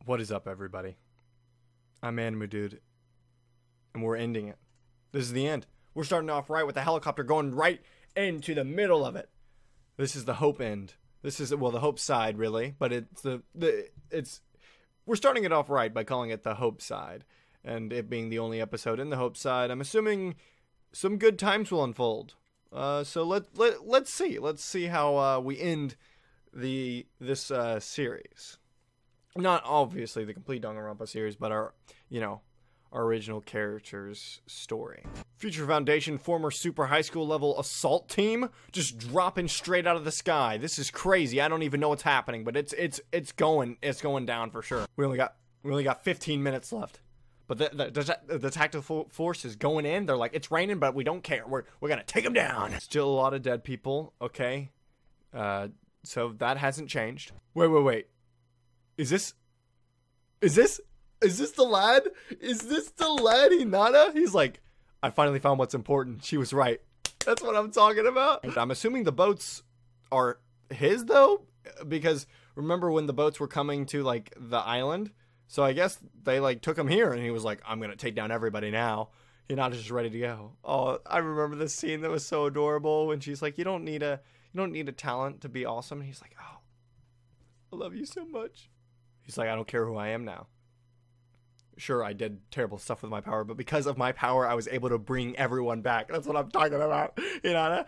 What is up, everybody? I'm Anime Dude, and we're ending it. This is the end. We're starting off right with the helicopter going right into the middle of it. This is the hope end. This is, well, the hope side, really, but we're starting it off right by calling it the hope side, and it being the only episode in the hope side. I'm assuming some good times will unfold. So let's see. Let's see how we end this series. Not obviously the complete Danganronpa series, but our original character's story. Future Foundation former super high school level assault team just dropping straight out of the sky. This is crazy. I don't even know what's happening, but it's going down for sure. We only got 15 minutes left. But the tactical force is going in. They're like, it's raining, but we don't care. We're gonna take them down. Still a lot of dead people. Okay. So that hasn't changed. Wait. Is this the lad? Is this the lad, Hinata? He's like, I finally found what's important. She was right. That's what I'm talking about. I'm assuming the boats are his, though, because remember when the boats were coming to, like, the island? So I guess they, like, took him here, and he was like, I'm gonna take down everybody now. Hinata's just ready to go. Oh, I remember this scene that was so adorable when she's like, you don't need a talent to be awesome. And he's like, oh, I love you so much. He's like, I don't care who I am now. Sure, I did terrible stuff with my power, but because of my power, I was able to bring everyone back. That's what I'm talking about. You know,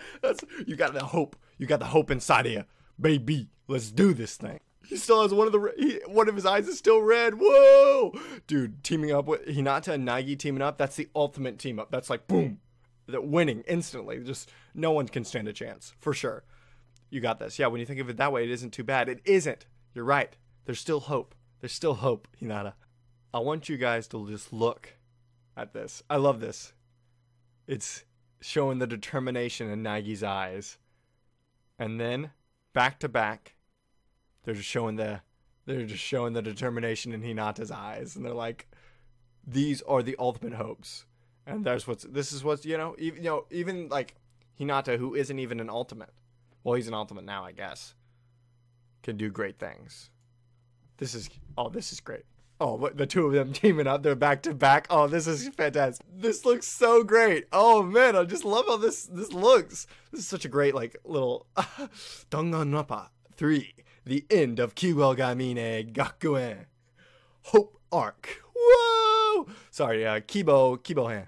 you got the hope. You got the hope inside of you, baby. Let's do this thing. He still has one of his eyes is still red. Whoa, dude! Teaming up with Hinata and Nagi teaming up. That's the ultimate team up. That's like boom, that winning instantly. Just no one can stand a chance for sure. You got this. Yeah, when you think of it that way, it isn't too bad. It isn't. You're right. There's still hope. There's still hope, Hinata. I want you guys to just look at this. I love this. It's showing the determination in Nagi's eyes. And then, back to back, they're just showing the determination in Hinata's eyes. And they're like, these are the ultimate hopes. And this is what's, even like Hinata, who isn't even an ultimate. Well, he's an ultimate now, I guess. Can do great things. This is great. Oh, the two of them teaming up, they're back to back. Oh, this is fantastic. This looks so great. Oh man, I just love how this looks. This is such a great, like, little Danganronpa 3, the end of Kibogamine Gakuen. Hope Arc. Whoa! Sorry, Kibohan.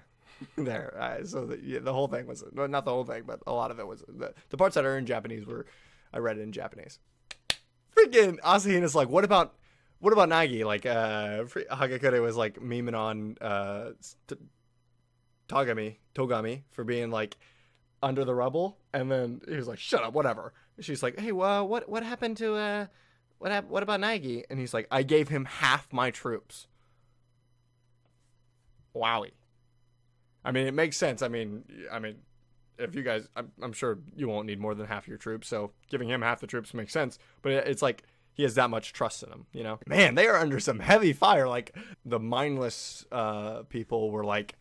There. So the whole thing was, not the whole thing, but a lot of it was, the parts that are in Japanese I read it in Japanese. Freaking Asahina's like, what about Nagi? Like, Hagakure was like memeing on Togami for being like under the rubble, and then he was like, shut up, whatever. And she's like, hey, well, what happened to what about Nagi? And he's like, I gave him half my troops. Wowie. I mean, it makes sense. I mean, if you guys, I'm sure you won't need more than half your troops, so giving him half the troops makes sense. But it's like, he has that much trust in him, you know? Man, they are under some heavy fire. Like, the mindless people were like,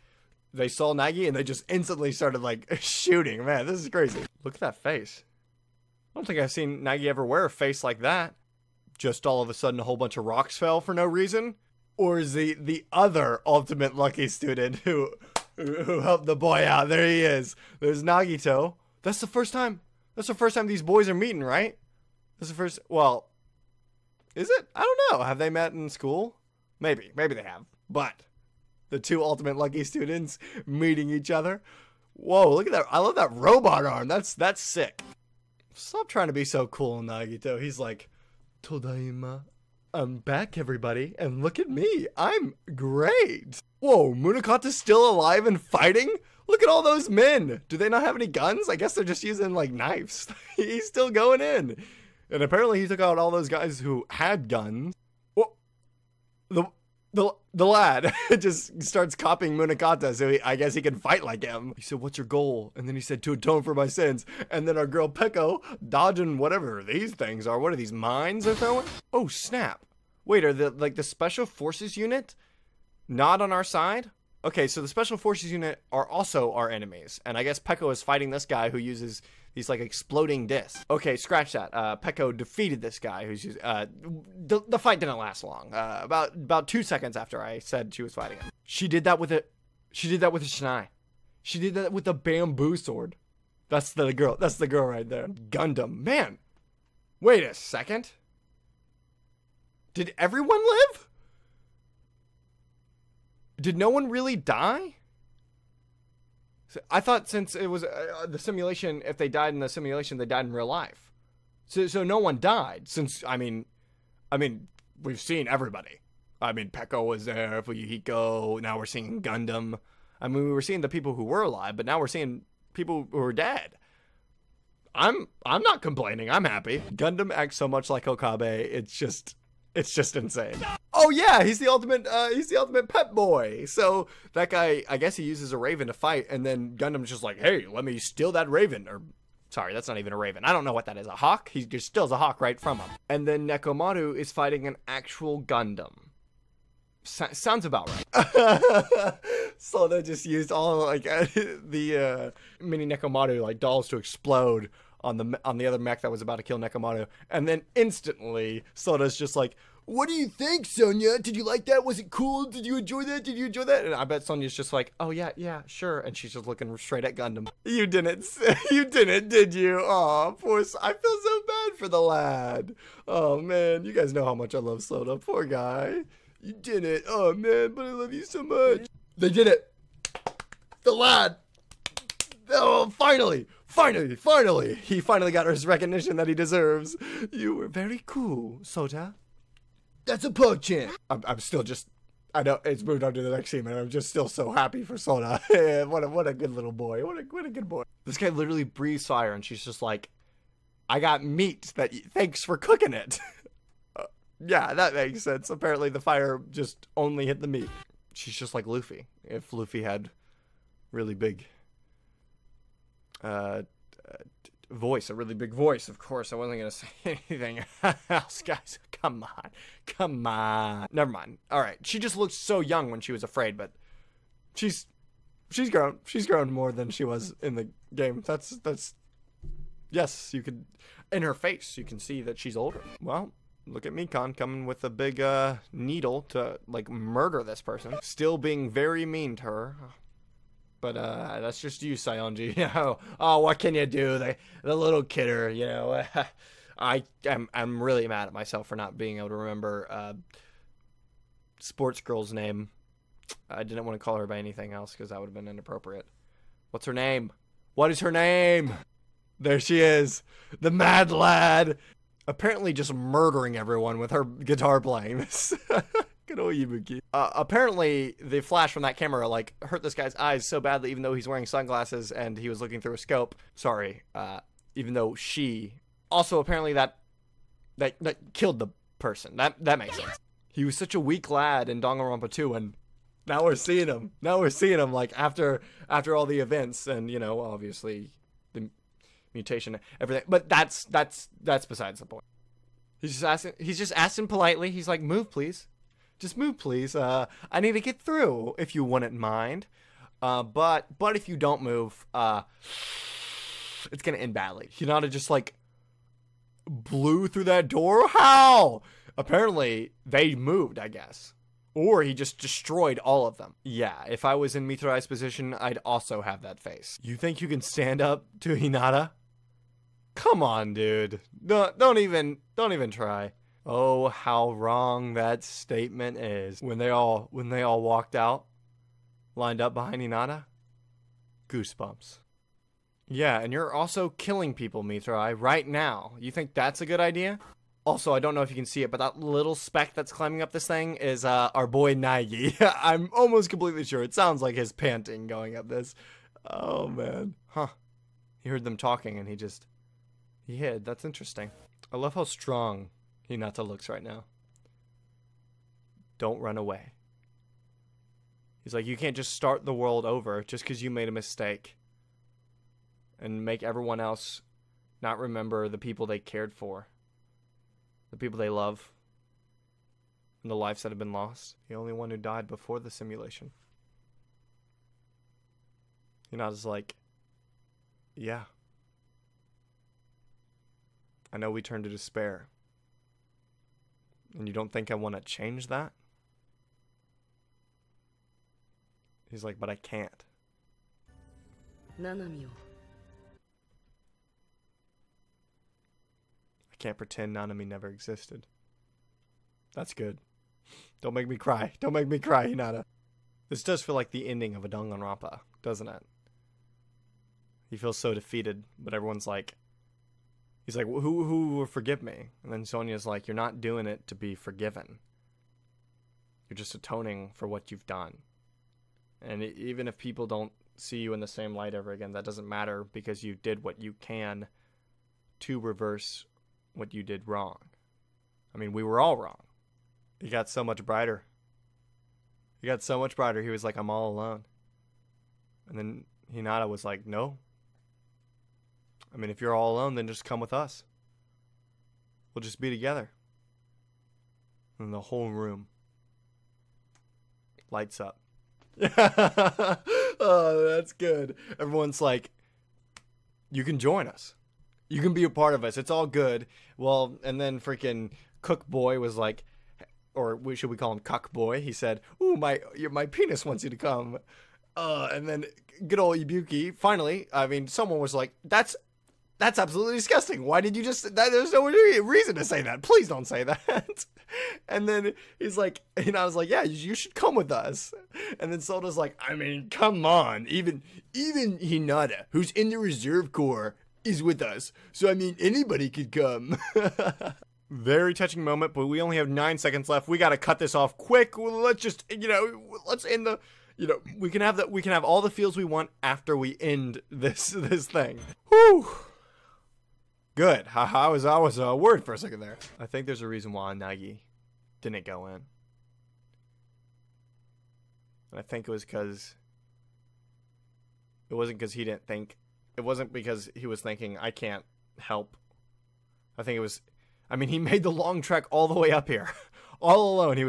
they saw Nagi and they just instantly started, like, shooting. Man, this is crazy. Look at that face. I don't think I've seen Nagi ever wear a face like that. Just all of a sudden a whole bunch of rocks fell for no reason? Or is the other ultimate lucky student who helped the boy out? There he is. There's Nagito. That's the first time these boys are meeting, right? That's the first, well... Is it? I don't know. Have they met in school? Maybe they have. But the two ultimate lucky students meeting each other. Whoa, look at that. I love that robot arm. That's sick. Stop trying to be so cool, Nagito. He's like, Todaima. I'm back, everybody. And look at me. I'm great. Whoa, Munakata's still alive and fighting? Look at all those men. Do they not have any guns? I guess they're just using, like, knives. He's still going in. And apparently he took out all those guys who had guns. Well, the lad just starts copying Munakata, so I guess he can fight like him. He said, what's your goal? And then he said, to atone for my sins. And then our girl Peko dodging whatever these things are. What are these, mines they're throwing? Oh, snap. Wait, are the special forces unit not on our side? Okay, so the Special Forces unit are also our enemies. And I guess Peko is fighting this guy who uses these, like, exploding discs. Okay, scratch that. Peko defeated this guy who's using... the fight didn't last long. About 2 seconds after I said she was fighting him. She did that with a... She did that with a shinai. She did that with a bamboo sword. That's the girl. That's the girl right there. Gundam. Man. Wait a second. Did everyone live? Did no one really die? I thought since it was the simulation, if they died in the simulation, they died in real life. So no one died. Since, I mean, we've seen everybody. I mean, Peko was there, Fuyuhiko, now we're seeing Gundam. I mean, we were seeing the people who were alive, but now we're seeing people who are dead. I'm not complaining. I'm happy. Gundam acts so much like Okabe. It's just insane. Oh yeah, he's the ultimate pet boy. So that guy, I guess he uses a raven to fight, and then Gundam's just like, hey, let me steal that raven. Or, sorry, that's not even a raven. I don't know what that is. A hawk? He just steals a hawk right from him. And then Nekomaru is fighting an actual Gundam. Sounds about right. So they just used all like the mini Nekomaru like dolls to explode on the other mech that was about to kill Nekomaru, and then instantly Soda's just like, "What do you think, Sonya? Did you like that? Was it cool? Did you enjoy that? Did you enjoy that?" And I bet Sonya's just like, "Oh yeah, sure." And she's just looking straight at Gundam. You didn't, did you? Aw, poor. I feel so bad for the lad. Oh man, you guys know how much I love Soda. Poor guy. You did it. Oh, man, but I love you so much. They did it. The lad. Oh, finally. He finally got his recognition that he deserves. You were very cool, Sota. That's a Pog-chan. I'm still just... I know it's moved on to the next scene, and I'm just still so happy for Sota. what a good little boy. What a good boy. This guy literally breathes fire, and she's just like, I got meat. Thanks for cooking it. Yeah, that makes sense. Apparently the fire just only hit the meat. She's just like Luffy. If Luffy had really big voice, a really big voice, of course I wasn't gonna say anything else, guys. Come on. Never mind. Alright, she just looked so young when she was afraid, but she's grown. She's grown more than she was in the game. That's yes, you could, in her face, you can see that she's older. Well, look at Mikan coming with a big needle to like murder this person. Still being very mean to her. But that's just you, Saionji. You know, oh, what can you do? The little kidder, you know. I'm really mad at myself for not being able to remember sports girl's name. I didn't want to call her by anything else because that would have been inappropriate. What's her name? What is her name? There she is. The Mad Lad. Apparently just murdering everyone with her guitar playing. Good old Ibuki. Apparently the flash from that camera like hurt this guy's eyes so badly, even though he's wearing sunglasses and he was looking through a scope. Sorry. Even though she also apparently that killed the person. That makes sense. He was such a weak lad in Danganronpa 2, and now we're seeing him. Like after all the events, and you know, obviously the mutation, everything. But that's besides the point. He's just asking politely. He's like, "Move, please. Just move, please. I need to get through, if you wouldn't mind. But if you don't move, it's gonna end badly." Hinata just like blew through that door. How? Apparently they moved, I guess. Or he just destroyed all of them. Yeah, if I was in Mithrai's position, I'd also have that face. You think you can stand up to Hinata? Come on, dude. Don't even try. Oh, how wrong that statement is. When they all walked out, lined up behind Hinata, goosebumps. Yeah, and you're also killing people, Mithrai, right now. You think that's a good idea? Also, I don't know if you can see it, but that little speck that's climbing up this thing is our boy Naegi. I'm almost completely sure. It sounds like his panting going up this. Oh, man. Huh. He heard them talking and he hid. That's interesting. I love how strong Hinata looks right now. Don't run away. He's like, you can't just start the world over just because you made a mistake and make everyone else not remember the people they cared for, the people they love, and the lives that have been lost. The only one who died before the simulation. Hinata's like, yeah. I know we turned to despair. And you don't think I want to change that? He's like, but I can't. I can't pretend Nanami never existed. That's good. Don't make me cry. Don't make me cry, Hinata. This does feel like the ending of a Danganronpa, doesn't it? He feels so defeated, but everyone's like, he's like, who will forgive me? And then Sonya's like, you're not doing it to be forgiven. You're just atoning for what you've done. And even if people don't see you in the same light ever again, that doesn't matter because you did what you can to reverse what you did wrong. I mean, we were all wrong. He got so much brighter. He got so much brighter. He was like, I'm all alone. And then Hinata was like, no. I mean, if you're all alone, then just come with us. We'll just be together. And the whole room lights up. Oh, that's good. Everyone's like, you can join us. You can be a part of us. It's all good. Well, and then freaking Cook Boy was like, or should we call him Cuck Boy? He said, ooh, my penis wants you to come. And then good old Ibuki, finally, I mean, someone was like, that's absolutely disgusting. Why did you just, there's no reason to say that. Please don't say that. And then he's like, and I was like, yeah, you should come with us. And then Soda's like, I mean, come on. Even Hinata, who's in the reserve corps, is with us. So, I mean, anybody could come. Very touching moment, but we only have 9 seconds left. We got to cut this off quick. Let's just, let's end the, we can have all the feels we want after we end this thing. Whew. Good. I was worried for a second there. I think there's a reason why Nagi didn't go in. And I think it was because it wasn't because he didn't think. It wasn't because he was thinking, I can't help. I think it was, I mean, he made the long trek all the way up here. All alone. He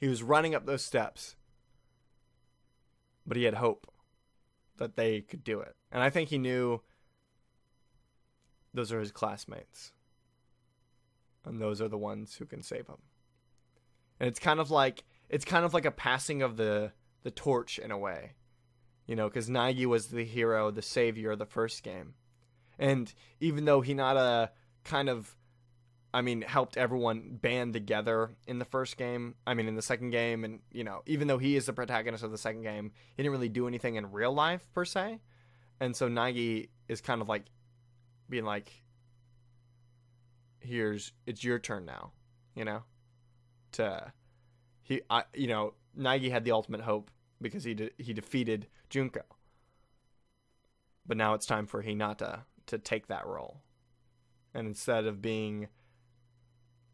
was running up those steps. But he had hope that they could do it. And I think he knew those are his classmates. And those are the ones who can save him. And it's kind of like a passing of the torch in a way. Because Nagi was the hero, the savior of the first game. And even though Hinata kind of, helped everyone band together in the first game, in the second game, and, even though he is the protagonist of the second game, he didn't really do anything in real life, per se. And so Nagi is kind of like, being like, it's your turn now, Nagi had the ultimate hope because he defeated Junko. But now it's time for Hinata to take that role. And instead of being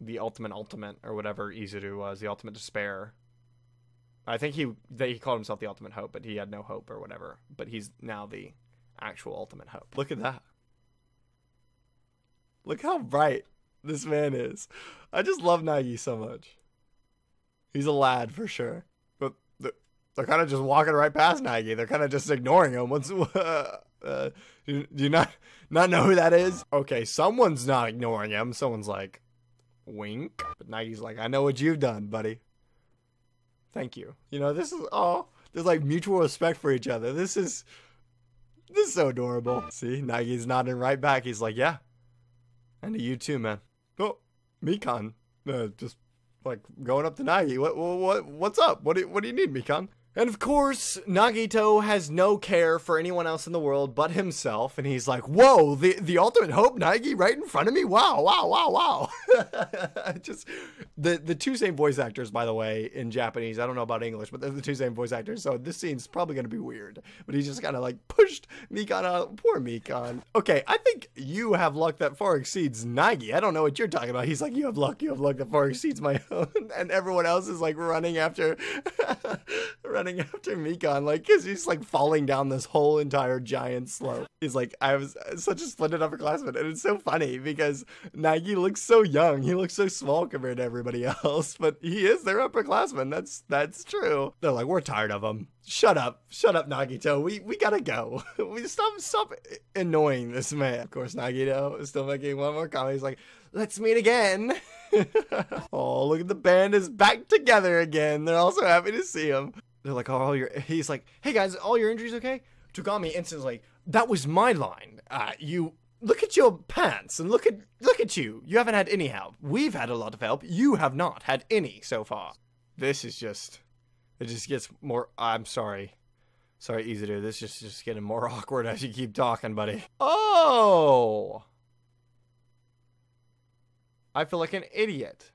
the ultimate or whatever Izuru was, the ultimate despair, I think he called himself the ultimate hope, but he had no hope or whatever. But he's now the actual ultimate hope. Look at that. Look how bright this man is. I just love Nagi so much. He's a lad for sure. But they're kind of just walking right past Nagi. They're kind of just ignoring him. Do you not know who that is? Okay, someone's not ignoring him. Someone's like, wink. But Nagi's like, I know what you've done, buddy. Thank you. This is there's like mutual respect for each other. This is so adorable. See, Nagi's nodding right back. He's like, yeah. And to you too, man. Oh, Mikan. Just like going up to Nagi. What's up? What do you need, Mikan? And of course, Nagito has no care for anyone else in the world but himself, and he's like, whoa, the ultimate hope, Nagi, right in front of me? Wow. Just, the two same voice actors, by the way, in Japanese. I don't know about English, but they're the two same voice actors, so this scene's probably going to be weird. But he just kind of like pushed Mikan out. Poor Mikan. Okay, I think you have luck that far exceeds Nagi. I don't know what you're talking about. He's like, you have luck that far exceeds my own. And everyone else is like running after running after Mikon, like, cause he's like falling down this whole entire giant slope. He's like, I was such a splendid upperclassman, and it's so funny because Nagi looks so young. He looks so small compared to everybody else, but he is their upperclassman. That's true. They're like, we're tired of him. Shut up, Nagito. We gotta go. We stop annoying this man. Of course, Nagito is still making one more comment. He's like, let's meet again. Oh, look at the band is back together again. They're also happy to see him. They're like, oh, he's like, hey guys, all your injuries okay? Togami instantly, that was my line. You look at your pants and look at you. You haven't had any help. We've had a lot of help. You have not had any so far. This is just, it just gets more. I'm sorry. Sorry, Izuru. This is just getting more awkward as you keep talking, buddy. Oh. I feel like an idiot.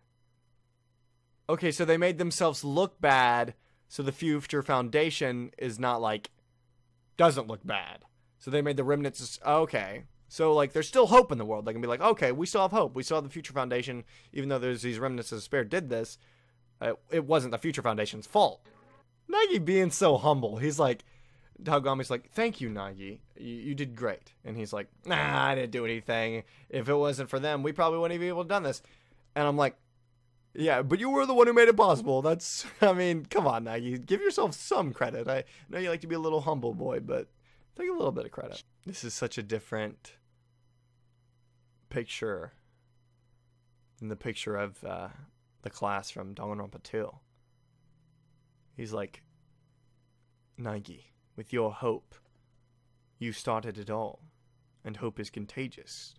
Okay, so they made themselves look bad, so the future foundation is not like, doesn't look bad. So they made the remnants, okay. So like, there's still hope in the world. They can be like, okay, we still have hope. We still have the future foundation, even though there's these remnants of despair did this. It wasn't the future foundation's fault. Nagi being so humble, he's like, Togami's like, thank you, Nagi. You did great. And he's like, nah, I didn't do anything. If it wasn't for them, we probably wouldn't have been able to done this. And I'm like, yeah, but you were the one who made it possible. That's, I mean, come on, Nagi. Give yourself some credit. I know you like to be a little humble boy, but take a little bit of credit. This is such a different picture than the picture of the class from Danganronpa 2. He's like, Nagi. With your hope, you started it all, and hope is contagious.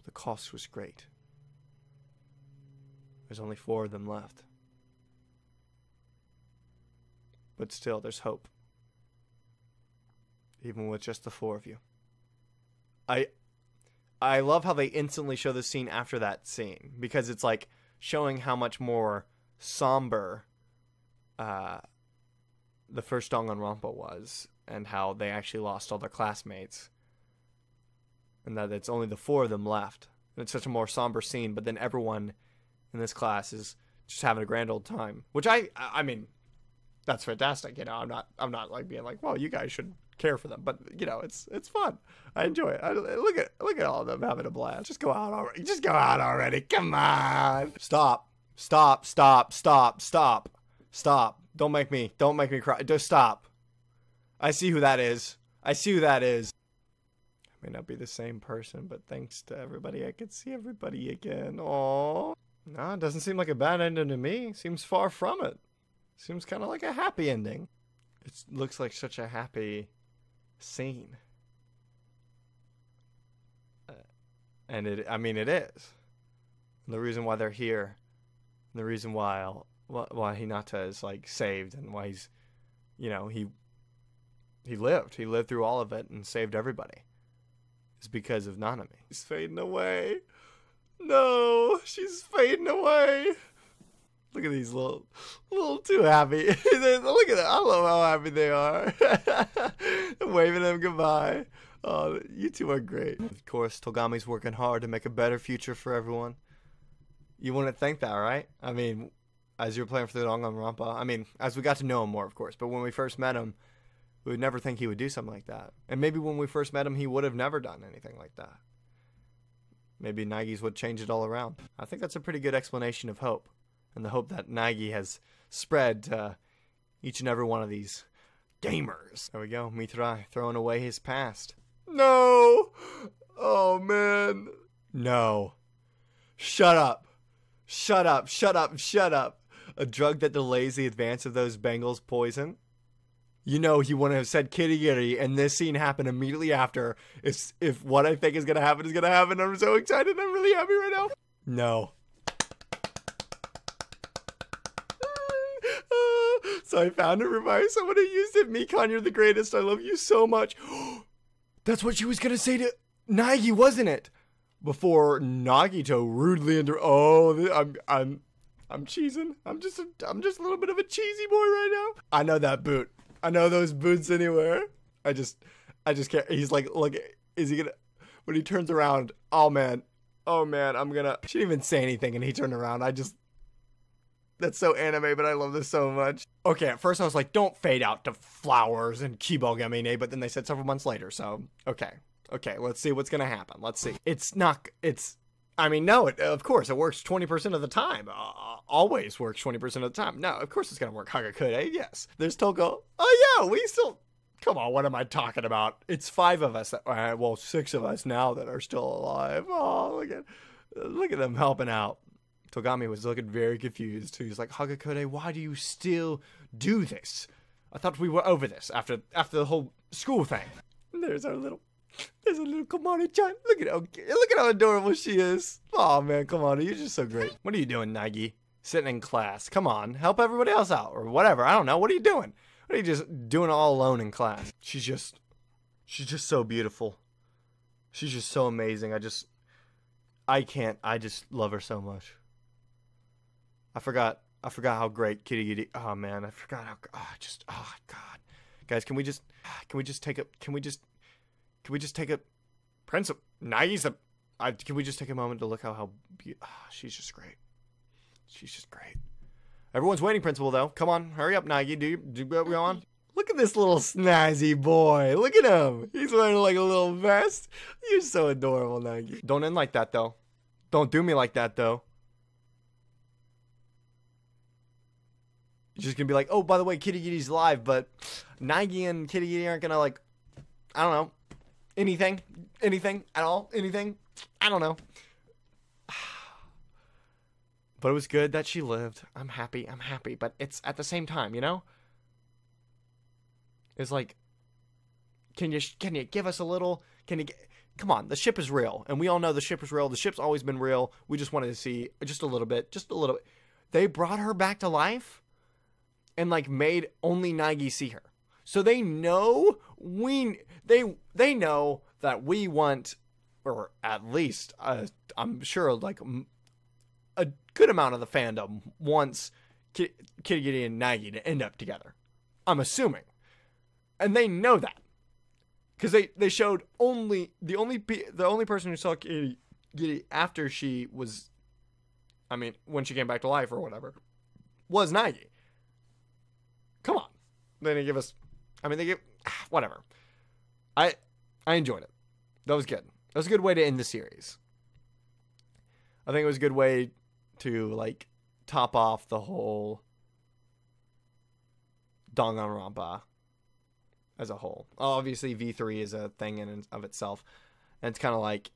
The cost was great. There's only 4 of them left. But still, there's hope. Even with just the 4 of you. I love how they instantly show the scene after that scene, because it's like showing how much more somber the first Danganronpa was, and how they actually lost all their classmates, and that it's only the 4 of them left. And it's such a more somber scene, but then everyone in this class is just having a grand old time, which I mean, that's fantastic. You know, I'm not like being like, well, you guys should care for them, but you know, it's fun. I enjoy it. Look at all of them having a blast. Just go out already. Just go out already. Come on. Stop. Don't make me cry. Just stop. I see who that is. I may not be the same person, but thanks to everybody, I could see everybody again. Aww. No, it doesn't seem like a bad ending to me. Seems far from it. Seems kind of like a happy ending. It looks like such a happy scene. And I mean, it is. And the reason why they're here, and the reason why Hinata is like saved, and why he's, you know, he lived through all of it and saved everybody, is because of Nanami. She's fading away. No, she's fading away. Look at these little too happy. Look at that. I love how happy they are. Waving them goodbye. Oh, you two are great. Of course, Togami's working hard to make a better future for everyone. You wouldn't think that, right? I mean, as you're playing for the Danganronpa, I mean, as we got to know him more, of course, but when we first met him, we would never think he would do something like that. And maybe when we first met him, he would have never done anything like that. Maybe Nagi's would change it all around. I think that's a pretty good explanation of hope, and the hope that Nagi has spread to each and every one of these gamers. There we go, Mithrai throwing away his past. No! Oh, man. No. Shut up. Shut up. A drug that delays the advance of those Bengals poison? You know he wouldn't have said kitty, and this scene happened immediately after. If what I think is going to happen is going to happen, I'm so excited. I'm really happy right now. No. So I found a revise. Someone who used it. Mikon, you're the greatest. I love you so much. That's what she was going to say to Nagi, wasn't it? Before Nagito rudely I'm cheesing. I'm just a little bit of a cheesy boy right now. I know that boot. I know those boots anywhere. I just can't. He's like, look, is he gonna, when he turns around, oh man, she didn't even say anything and he turned around. That's so anime, but I love this so much. Okay, at first I was like, don't fade out to flowers and Kibogamine, but then they said several months later, so, okay. Okay, let's see what's gonna happen. Let's see. I mean, no, of course, it works 20% of the time. Always works 20% of the time. No, of course it's gonna work. Hagakure, yes. There's Toko. Oh, yeah, we still... Come on, what am I talking about? It's 5 of us, well, 6 of us now that are still alive. Oh, look at them helping out. Togami was looking very confused. He was like, Hagakure, why do you still do this? I thought we were over this after the whole school thing. There's a little Komari-chan. Look at how adorable she is. Oh man, Komari, you're just so great. What are you doing, Nagi? Sitting in class. Come on, help everybody else out or whatever. I don't know. What are you doing? What are you just doing all alone in class? She's just so beautiful. She's just so amazing. I just love her so much. I forgot how great Kitty Kitty. Oh man, I forgot how. Oh God, guys, can we just take a principal? Nagi's can we just take a moment to look how she's just great. She's just great. Everyone's waiting, principal, though. Come on, hurry up, Nagi. Do what we on? Look at this little snazzy boy. Look at him. He's wearing like a little vest. You're so adorable, Nagi. Don't end like that, though. Don't do me like that, though. You're just gonna be like, oh, by the way, Kitty Kitty's live, but Nagi and Kitty Kitty aren't gonna, like, I don't know. Anything at all? Anything? I don't know. But it was good that she lived. I'm happy. But it's at the same time, you know? It's like, can you give us a little? Come on, the ship is real, and we all know the ship is real. The ship's always been real. We just wanted to see just a little bit. They brought her back to life, and like made only Nagi see her. So they know they know that we want, or at least I'm sure like a good amount of the fandom wants Kitty Kitty and Nagi to end up together. I'm assuming, and they know that because they showed the only person who saw Kitty Kitty after she was, I mean, when she came back to life or whatever, was Nagi. Come on, they didn't give us. I mean, they give whatever. I enjoyed it. That was good. That was a good way to end the series. I think it was a good way to like top off the whole Danganronpa as a whole. Obviously, V3 is a thing in and of itself, and it's kind of like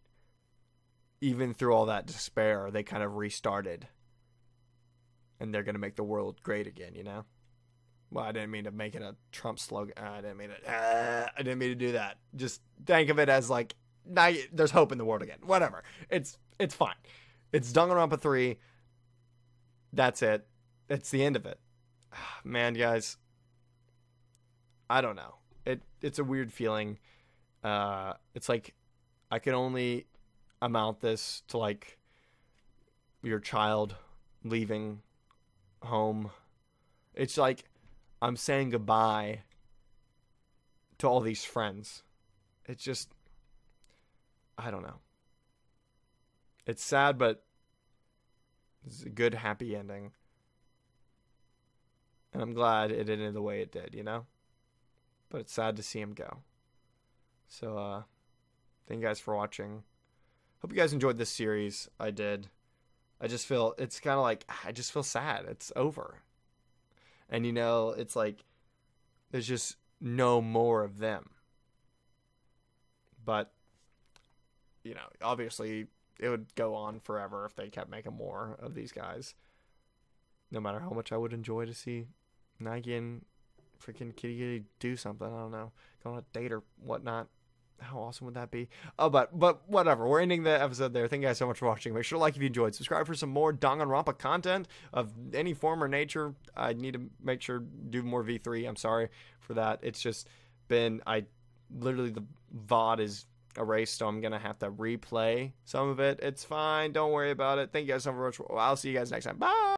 even through all that despair, they kind of restarted, and they're gonna make the world great again. You know. Well, I didn't mean to make it a Trump slogan. I didn't mean to do that. Just think of it as like, there's hope in the world again. Whatever. It's fine. It's Danganronpa 3. That's it. It's the end of it. Man, guys. I don't know. It's a weird feeling. It's like I can only amount this to like your child leaving home. It's like I'm saying goodbye to all these friends. It's just, I don't know. It's sad, but it's a good, happy ending. And I'm glad it ended the way it did, you know? But it's sad to see him go. So, thank you guys for watching. Hope you guys enjoyed this series. I did. I just feel, it's kind of like, I just feel sad. It's over. And, you know, it's like, there's just no more of them. But, you know, obviously, it would go on forever if they kept making more of these guys. No matter how much I would enjoy to see Nagi and freaking Kitty Kitty do something. I don't know. Go on a date or whatnot. How awesome would that be? Oh, but whatever. We're ending the episode there. Thank you guys so much for watching. Make sure to like if you enjoyed. Subscribe for some more Danganronpa content of any form or nature. I need to make sure to do more V3. I'm sorry for that. It's just been, literally the VOD is erased, so I'm going to have to replay some of it. It's fine. Don't worry about it. Thank you guys so much. I'll see you guys next time. Bye!